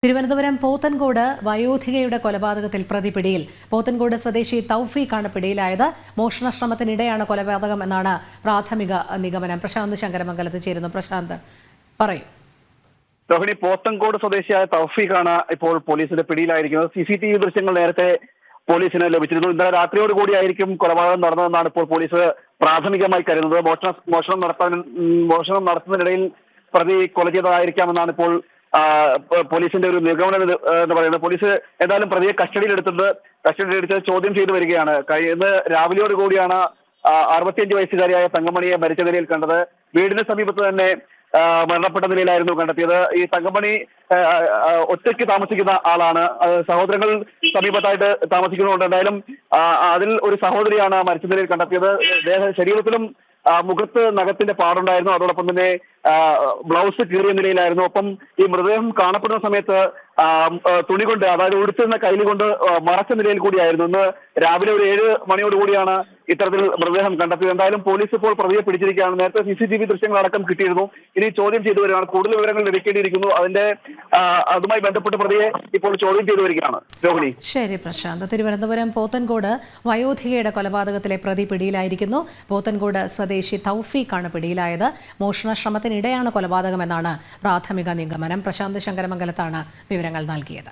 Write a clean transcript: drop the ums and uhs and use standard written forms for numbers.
തിരുവനന്തപുരം പോത്തൻകോട് വയോധികയുടെ കൊലപാതകത്തിൽ പ്രതി പിടിയിൽ. പോത്തൻകോട് സ്വദേശി തൗഫീഖാണ് പിടിയിലായത്. മോഷണശ്രമത്തിനിടെയാണ് കൊലപാതകം എന്നാണ് പ്രാഥമിക നിഗമനം. പ്രശാന്ത് ശങ്കരമംഗലത്ത് ചേരുന്നു. പ്രശാന്ത്, പറയൂ. രോഹിണി, പോത്തൻകോട് സ്വദേശിയായ തൗഫീഖാണ് ഇപ്പോൾ പോലീസിന്റെ പിടിയിലായിരിക്കുന്നത്. CCTV ദൃശ്യങ്ങൾ നേരത്തെ പോലീസിന് ലഭിച്ചിരുന്നു. ഇന്നലെ രാത്രിയോടുകൂടിയായിരിക്കും കൊലപാതകം നടന്നതെന്നാണ് ഇപ്പോൾ പോലീസ് പ്രാഥമികമായി കരുതുന്നത്. മോഷണം നടത്തുന്നതിനിടയിൽ പ്രതി കൊല ചെയ്തതായിരിക്കാമെന്നാണ് ഇപ്പോൾ പോലീസിന്റെ ഒരു നിഗമനം എന്ന് പറയുന്നത്. പോലീസ് ഏതായാലും പ്രതിയെ കസ്റ്റഡിയിലെടുത്ത് ചോദ്യം ചെയ്തു വരികയാണ്. ഇന്ന് രാവിലെയോട് കൂടിയാണ് 65 വയസ്സുകാരിയായ തങ്കമണിയെ മരിച്ച നിലയിൽ കണ്ടത്. വീടിന് സമീപത്ത് തന്നെ മരണപ്പെട്ട നിലയിലായിരുന്നു കണ്ടെത്തിയത്. ഈ തങ്കമണി ഒറ്റയ്ക്ക് താമസിക്കുന്ന ആളാണ്. സഹോദരങ്ങൾ സമീപത്തായിട്ട് താമസിക്കുന്നുണ്ട്. എന്തായാലും അതിൽ ഒരു സഹോദരിയാണ് മരിച്ച നിലയിൽ കണ്ടെത്തിയത്. ശരീരത്തിലും മുഖത്ത് നഖത്തിന്റെ പാടുണ്ടായിരുന്നു. അതോടൊപ്പം തന്നെ ബ്ലൗസ് കീറിയ നിലയിലായിരുന്നു. ഒപ്പം ഈ മൃതദേഹം കാണപ്പെടുന്ന സമയത്ത് തുണി കൊണ്ട്, അതായത് ഉടുത്തുന്ന കൈലി കൊണ്ട് മറച്ച നിലയിൽ കൂടിയായിരുന്നു. ഇന്ന് രാവിലെ ഒരു 7 മണിയോടുകൂടിയാണ് ഇത്തരത്തിൽ മൃതദേഹം കണ്ടെത്തിയത്. എന്തായാലും പോലീസ് ഇപ്പോൾ പ്രതിയെ പിടിച്ചിരിക്കുകയാണ്. നേരത്തെ CCTV ദൃശ്യങ്ങളടക്കം കിട്ടിയിരുന്നു. ഇനി ചോദ്യം ചെയ്തു വരികയാണ്. കൂടുതൽ വിവരങ്ങൾ ലഭിക്കേണ്ടിയിരിക്കുന്നു. അതുമായി ബന്ധപ്പെട്ട് പ്രതിയെ ഇപ്പോൾ ചോദ്യം ചെയ്തു വരികയാണ്. രോഹിണി. ശരി പ്രശാന്ത്. തിരുവനന്തപുരം പോത്തൻകോട് വയോധികയുടെ കൊലപാതകത്തിലെ പ്രതി പിടിയിലായിരിക്കുന്നു. പോത്തൻകോട് സ്വദേശി തൗഫീഖാണ് പിടിയിലായത്. മോഷണശ്രമത്തിനിടെയാണ് കൊലപാതകമെന്നാണ് പ്രാഥമിക നിഗമനം. പ്രശാന്ത് ശങ്കരമംഗലത്താണ് വിവരങ്ങൾ നൽകിയത്.